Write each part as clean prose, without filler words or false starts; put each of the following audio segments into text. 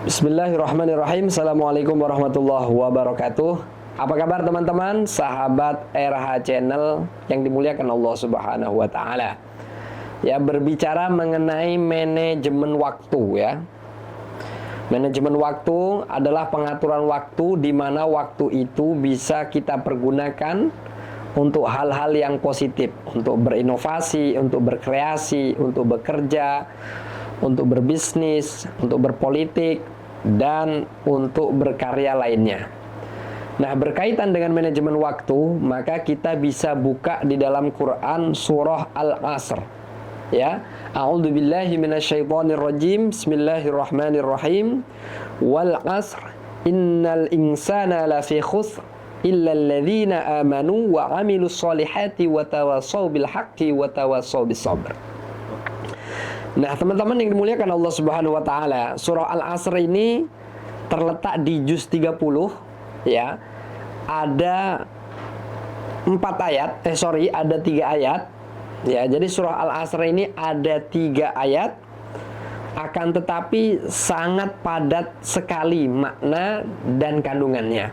Bismillahirrahmanirrahim. Assalamualaikum warahmatullahi wabarakatuh. Apa kabar teman-teman, sahabat RH Channel yang dimuliakan Allah Subhanahu wa taala. Ya, berbicara mengenai manajemen waktu ya. Manajemen waktu adalah pengaturan waktu di mana waktu itu bisa kita pergunakan untuk hal-hal yang positif, untuk berinovasi, untuk berkreasi, untuk bekerja, untuk berbisnis, untuk berpolitik, dan untuk berkarya lainnya. Nah, berkaitan dengan manajemen waktu, maka kita bisa buka di dalam Quran surah Al-Asr. Ya, a'udzubillahi minasyaitonirrajim. Bismillahirrahmanirrahim. Wal 'asr innal insana lafi khusr illa alladzina amanu wa 'amilus solihati wa tawassaw bil haqqi wa tawassaw bis sabr. Nah, teman-teman yang dimuliakan Allah Subhanahu wa taala, surah Al-Asr ini terletak di juz 30 ya. Ada 3 ayat. Ya, jadi surah Al-Asr ini ada 3 ayat, akan tetapi sangat padat sekali makna dan kandungannya.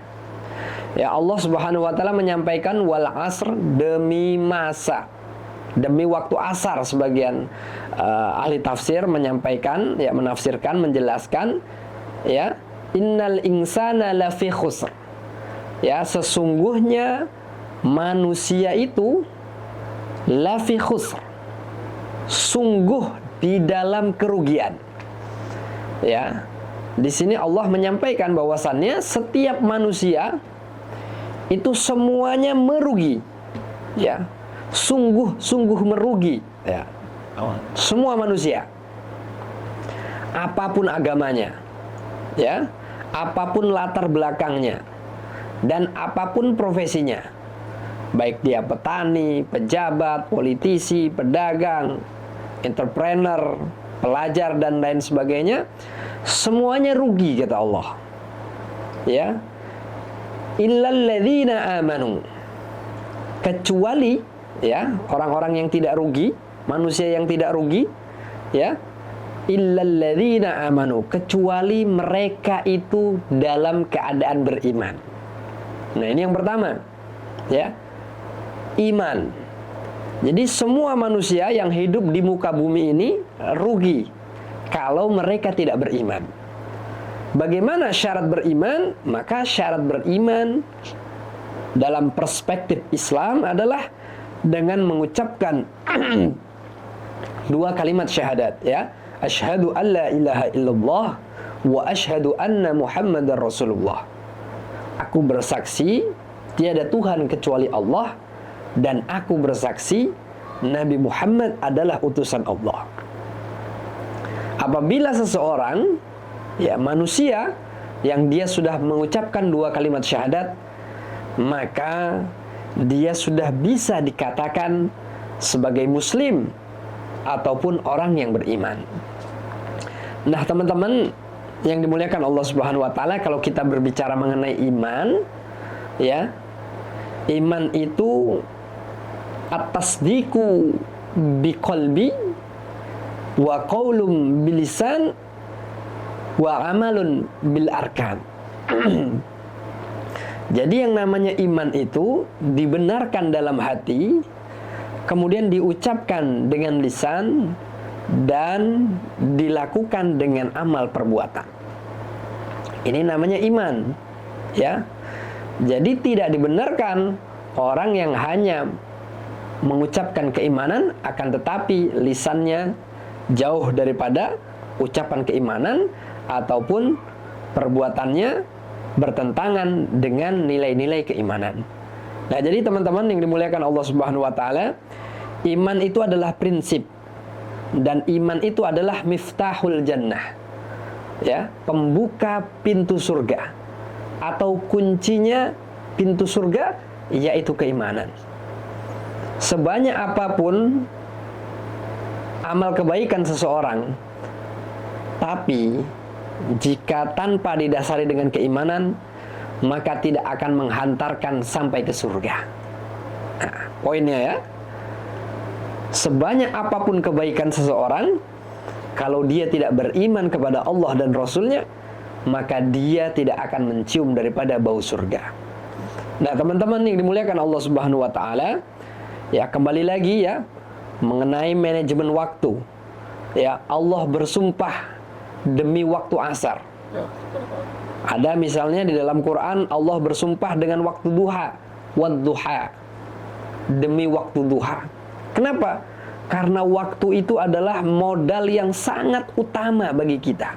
Ya, Allah Subhanahu wa taala menyampaikan wal 'asr, demi masa, demi waktu asar. Sebagian ahli tafsir menyampaikan, ya, menafsirkan, menjelaskan, ya, innal insana lafi khusr. Ya, sesungguhnya manusia itu lafi khusr, sungguh di dalam kerugian. Ya, di sini Allah menyampaikan bahwasannya setiap manusia itu semuanya merugi. Ya, sungguh merugi ya. Semua manusia, apapun agamanya ya, apapun latar belakangnya, dan apapun profesinya, baik dia petani, pejabat, politisi, pedagang, entrepreneur, pelajar, dan lain sebagainya, semuanya rugi, kata Allah. Ya, illal ladzina amanu, kecuali ya orang-orang yang tidak rugi, manusia yang tidak rugi, ya, illal ladzina amanu, kecuali mereka itu dalam keadaan beriman. Nah, ini yang pertama, ya, iman. Jadi semua manusia yang hidup di muka bumi ini rugi kalau mereka tidak beriman. Bagaimana syarat beriman? Maka syarat beriman dalam perspektif Islam adalah dengan mengucapkan 2 kalimat syahadat, ya. Asyhadu an la ilaha illallah wa asyhadu anna Muhammadar Rasulullah. Aku bersaksi tiada Tuhan kecuali Allah, dan aku bersaksi Nabi Muhammad adalah utusan Allah. Apabila seseorang, ya, manusia yang dia sudah mengucapkan 2 kalimat syahadat, maka dia sudah bisa dikatakan sebagai muslim ataupun orang yang beriman. Nah, teman-teman yang dimuliakan Allah Subhanahu wa taala, kalau kita berbicara mengenai iman, ya, iman itu at-tasdiqu biqalbi wa qaulun bilisan wa amalun bil arkan. Jadi yang namanya iman itu dibenarkan dalam hati, kemudian diucapkan dengan lisan, dan dilakukan dengan amal perbuatan. Ini namanya iman, ya. Jadi tidak dibenarkan orang yang hanya mengucapkan keimanan akan tetapi lisannya jauh daripada ucapan keimanan, ataupun perbuatannya bertentangan dengan nilai-nilai keimanan. Nah, jadi teman-teman yang dimuliakan Allah Subhanahu wa taala, iman itu adalah prinsip, dan iman itu adalah miftahul jannah. Ya, pembuka pintu surga, atau kuncinya pintu surga, yaitu keimanan. Sebanyak apapun amal kebaikan seseorang, tapi jika tanpa didasari dengan keimanan, maka tidak akan menghantarkan sampai ke surga. Nah, poinnya, ya, sebanyak apapun kebaikan seseorang, kalau dia tidak beriman kepada Allah dan Rasulnya, maka dia tidak akan mencium daripada bau surga. Nah, teman-teman yang dimuliakan Allah Subhanahu wa taala, ya kembali lagi ya mengenai manajemen waktu. Ya, Allah bersumpah demi waktu asar. Ada misalnya di dalam Quran Allah bersumpah dengan waktu duha, wadduha, demi waktu duha. Kenapa? Karena waktu itu adalah modal yang sangat utama bagi kita.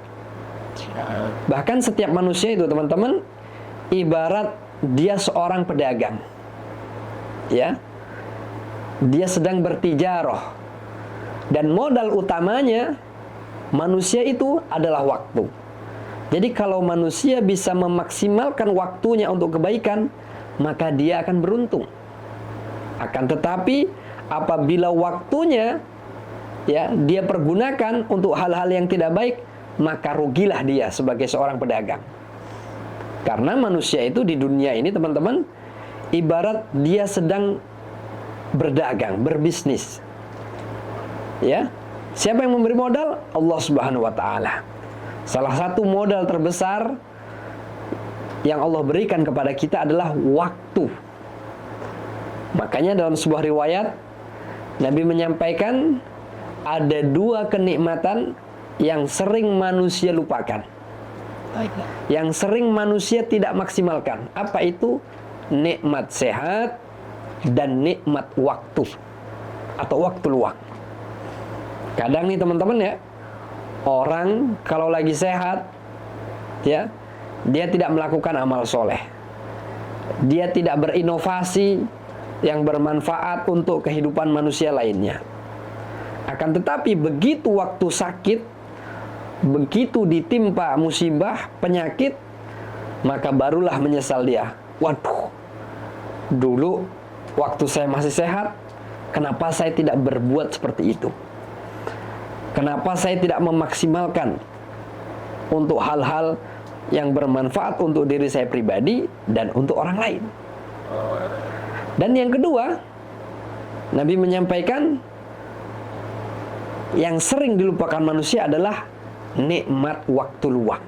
Bahkan setiap manusia itu, teman-teman, ibarat dia seorang pedagang. Ya. Dia sedang bertijarah. Dan modal utamanya manusia itu adalah waktu. Jadi kalau manusia bisa memaksimalkan waktunya untuk kebaikan, maka dia akan beruntung. Akan tetapi apabila waktunya ya dia pergunakan untuk hal-hal yang tidak baik, maka rugilah dia sebagai seorang pedagang. Karena manusia itu di dunia ini, teman-teman, ibarat dia sedang berdagang, berbisnis. Ya. Siapa yang memberi modal? Allah Subhanahu wa taala. Salah satu modal terbesar yang Allah berikan kepada kita adalah waktu. Makanya dalam sebuah riwayat Nabi menyampaikan ada dua kenikmatan yang sering manusia lupakan, yang sering manusia tidak maksimalkan. Apa itu? Nikmat sehat dan nikmat waktu atau waktu luang. Kadang nih teman-teman ya, orang kalau lagi sehat ya, dia tidak melakukan amal soleh, dia tidak berinovasi yang bermanfaat untuk kehidupan manusia lainnya. Akan tetapi begitu waktu sakit, begitu ditimpa musibah, penyakit, maka barulah menyesal dia. Waduh, dulu waktu saya masih sehat, kenapa saya tidak berbuat seperti itu? Kenapa saya tidak memaksimalkan untuk hal-hal yang bermanfaat untuk diri saya pribadi dan untuk orang lain? Dan yang kedua, Nabi menyampaikan yang sering dilupakan manusia adalah nikmat waktu luang.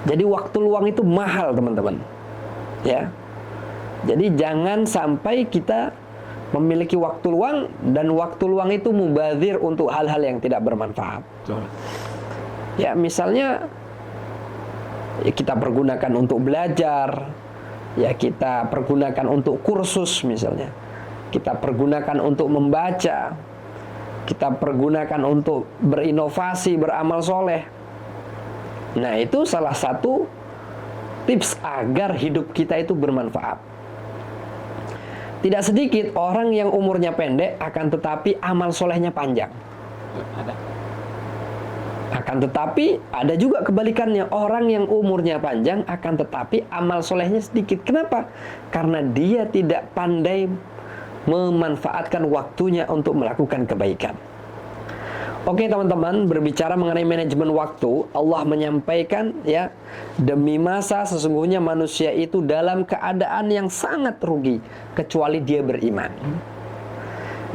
Jadi waktu luang itu mahal, teman-teman. Ya. Jadi jangan sampai kita memiliki waktu luang dan waktu luang itu mubazir untuk hal-hal yang tidak bermanfaat. Ya, misalnya ya kita pergunakan untuk belajar, ya kita pergunakan untuk kursus misalnya. Kita pergunakan untuk membaca. Kita pergunakan untuk berinovasi, beramal soleh. Nah, itu salah satu tips agar hidup kita itu bermanfaat. Tidak sedikit orang yang umurnya pendek, akan tetapi amal solehnya panjang. Akan tetapi ada juga kebalikannya, orang yang umurnya panjang, akan tetapi amal solehnya sedikit. Kenapa? Karena dia tidak pandai memanfaatkan waktunya untuk melakukan kebaikan. Oke teman-teman, berbicara mengenai manajemen waktu, Allah menyampaikan ya, demi masa sesungguhnya manusia itu dalam keadaan yang sangat rugi kecuali dia beriman.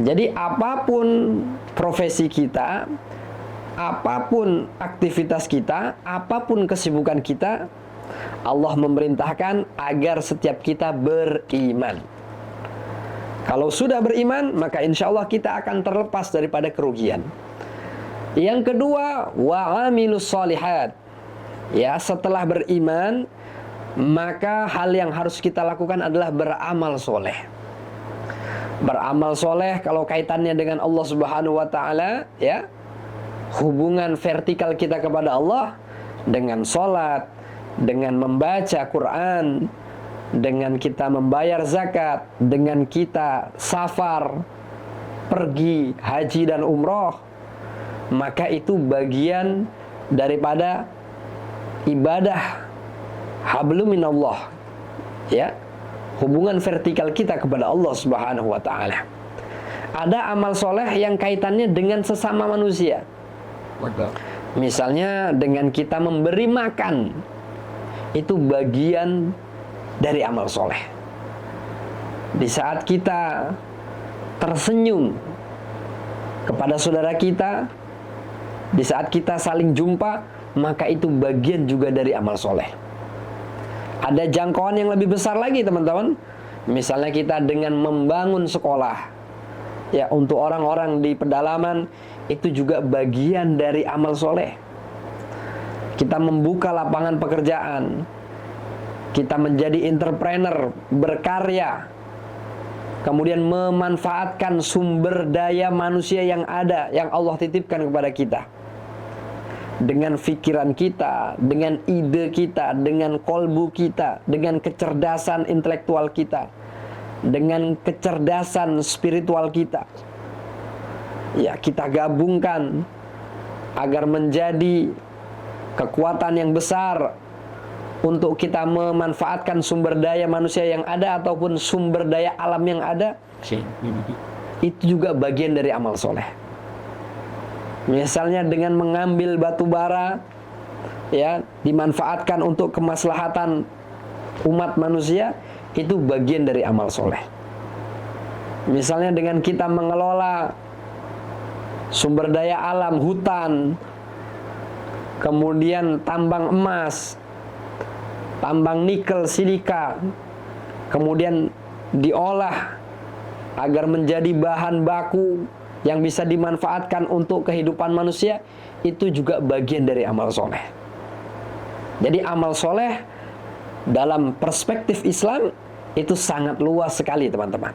Jadi apapun profesi kita, apapun aktivitas kita, apapun kesibukan kita, Allah memerintahkan agar setiap kita beriman. Kalau sudah beriman, maka insya Allah kita akan terlepas daripada kerugian. Yang kedua, wa'amilus sholihat. Ya, setelah beriman, maka hal yang harus kita lakukan adalah beramal soleh. Beramal soleh kalau kaitannya dengan Allah Subhanahu wa taala, ya. Hubungan vertikal kita kepada Allah dengan sholat, dengan membaca Quran, dengan kita membayar zakat, dengan kita safar, pergi haji dan umroh, maka itu bagian daripada ibadah hablum minallah, ya, hubungan vertikal kita kepada Allah Subhanahu wa taala. Ada amal soleh yang kaitannya dengan sesama manusia. Misalnya dengan kita memberi makan, itu bagian dari amal soleh. Di saat kita tersenyum kepada saudara kita, Di saat kita saling jumpa, maka itu bagian juga dari amal soleh. Ada jangkauan yang lebih besar lagi teman-teman. Misalnya kita dengan membangun sekolah, ya, untuk orang-orang di pedalaman, itu juga bagian dari amal soleh. Kita membuka lapangan pekerjaan, kita menjadi entrepreneur, berkarya, kemudian memanfaatkan sumber daya manusia yang ada, yang Allah titipkan kepada kita. Dengan pikiran kita, dengan ide kita, dengan kolbu kita, dengan kecerdasan intelektual kita, dengan kecerdasan spiritual kita, ya, kita gabungkan agar menjadi kekuatan yang besar untuk kita memanfaatkan sumber daya manusia yang ada ataupun sumber daya alam yang ada. Itu juga bagian dari amal soleh. Misalnya dengan mengambil batu bara, ya, dimanfaatkan untuk kemaslahatan umat manusia, itu bagian dari amal soleh. Misalnya dengan kita mengelola sumber daya alam, hutan, kemudian tambang emas, tambang nikel, silika, kemudian diolah agar menjadi bahan baku yang bisa dimanfaatkan untuk kehidupan manusia, itu juga bagian dari amal soleh. Jadi amal soleh dalam perspektif Islam itu sangat luas sekali teman-teman.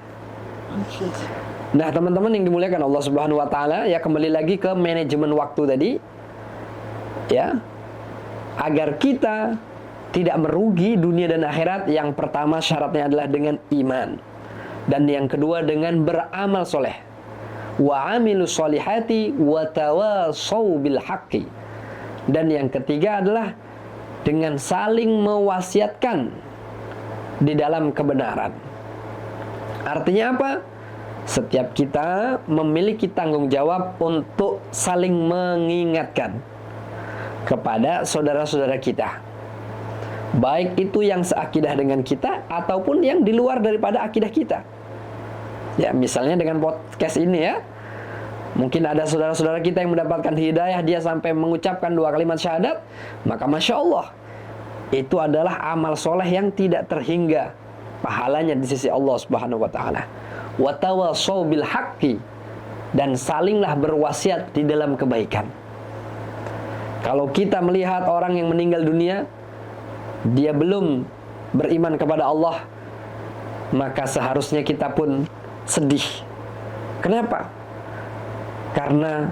Nah teman-teman yang dimuliakan Allah Subhanahu Wa Taala, ya, kembali lagi ke manajemen waktu tadi, ya, agar kita tidak merugi dunia dan akhirat. Yang pertama syaratnya adalah dengan iman, dan yang kedua dengan beramal soleh. Wa amilus solihati wa tawasau bil haqqi. Dan yang ketiga adalah dengan saling mewasiatkan di dalam kebenaran. Artinya apa? Setiap kita memiliki tanggung jawab untuk saling mengingatkan kepada saudara-saudara kita, baik itu yang seakidah dengan kita ataupun yang di luar daripada akidah kita. Ya, misalnya dengan podcast ini, ya, mungkin ada saudara-saudara kita yang mendapatkan hidayah, dia sampai mengucapkan 2 kalimat syahadat, maka Masya Allah, itu adalah amal soleh yang tidak terhingga pahalanya di sisi Allah Subhanahu Wa Taala. Wa tawasau bil haqqi, dan salinglah berwasiat di dalam kebaikan. Kalau kita melihat orang yang meninggal dunia, dia belum beriman kepada Allah, maka seharusnya kita pun sedih. Kenapa? Karena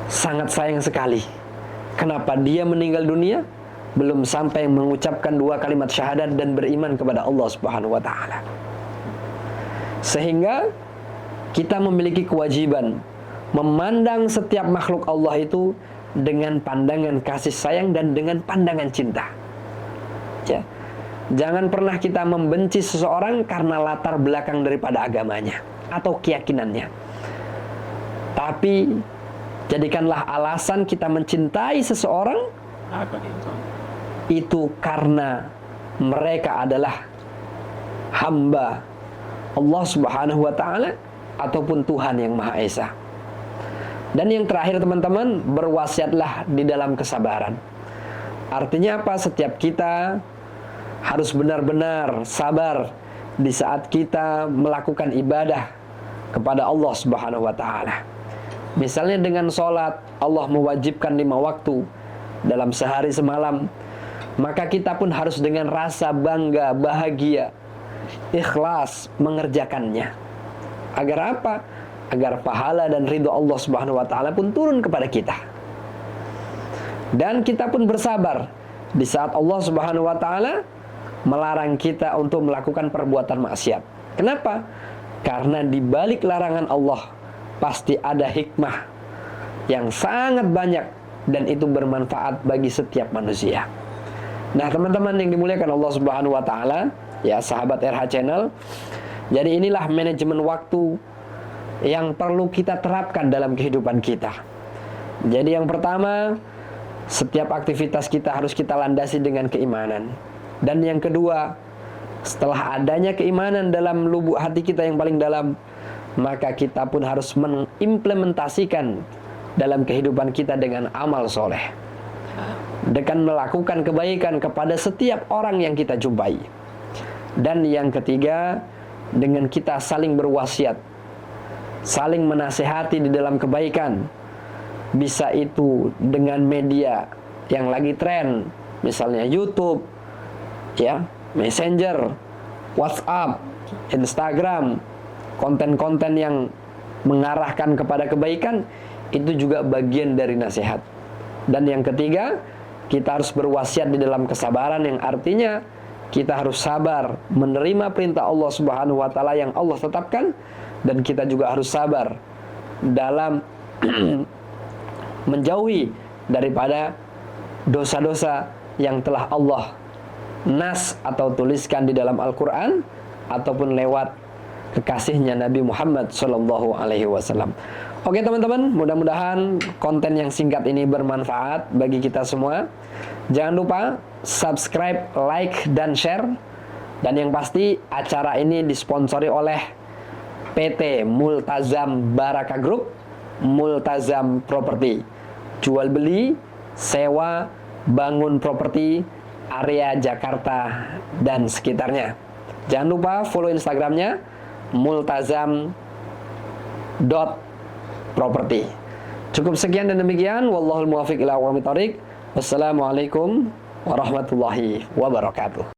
sangat sayang sekali. Kenapa dia meninggal dunia belum sampai mengucapkan 2 kalimat syahadat dan beriman kepada Allah Subhanahu Wa Taala. Sehingga kita memiliki kewajiban memandang setiap makhluk Allah itu dengan pandangan kasih sayang dan dengan pandangan cinta. Ya. Jangan pernah kita membenci seseorang karena latar belakang daripada agamanya atau keyakinannya. Tapi jadikanlah alasan kita mencintai seseorang itu karena mereka adalah hamba Allah Subhanahu Wa Taala ataupun Tuhan yang Maha Esa. Dan yang terakhir teman-teman, berwasiatlah di dalam kesabaran. Artinya apa? Setiap kita harus benar-benar sabar di saat kita melakukan ibadah kepada Allah Subhanahu Wa Taala. Misalnya dengan sholat, Allah mewajibkan 5 waktu dalam sehari semalam, maka kita pun harus dengan rasa bangga, bahagia, ikhlas mengerjakannya. Agar apa? Agar pahala dan ridho Allah Subhanahu Wa Taala pun turun kepada kita. Dan kita pun bersabar di saat Allah Subhanahu Wa Taala melarang kita untuk melakukan perbuatan maksiat. Kenapa? Karena di balik larangan Allah pasti ada hikmah yang sangat banyak dan itu bermanfaat bagi setiap manusia. Nah, teman-teman yang dimuliakan Allah Subhanahu Wa Taala, ya, sahabat RH Channel, jadi inilah manajemen waktu yang perlu kita terapkan dalam kehidupan kita. Jadi yang pertama, setiap aktivitas kita harus kita landasi dengan keimanan. Dan yang kedua, setelah adanya keimanan dalam lubuk hati kita yang paling dalam, maka kita pun harus mengimplementasikan dalam kehidupan kita dengan amal soleh, dengan melakukan kebaikan kepada setiap orang yang kita jumpai. Dan yang ketiga, dengan kita saling berwasiat, saling menasehati di dalam kebaikan. Bisa itu dengan media yang lagi tren, misalnya YouTube, ya, Messenger, WhatsApp, Instagram, konten-konten yang mengarahkan kepada kebaikan, itu juga bagian dari nasihat. Dan yang ketiga, kita harus berwasiat di dalam kesabaran, yang artinya kita harus sabar menerima perintah Allah Subhanahu wa taala yang Allah tetapkan, dan kita juga harus sabar dalam menjauhi daripada dosa-dosa yang telah Allah nas atau tuliskan di dalam Al-Qur'an ataupun lewat kekasihnya Nabi Muhammad Shallallahu Alaihi Wasallam. Oke teman-teman, mudah-mudahan konten yang singkat ini bermanfaat bagi kita semua. Jangan lupa subscribe, like, dan share. Dan yang pasti acara ini disponsori oleh PT Multazam Baraka Group, Multazam Property. Jual beli, sewa, bangun properti area Jakarta dan sekitarnya. Jangan lupa follow Instagramnya multazam.property. Cukup sekian dan demikian. Wallahul muwaffiq ila aqwamit thoriq. Wassalamualaikum warahmatullahi wabarakatuh.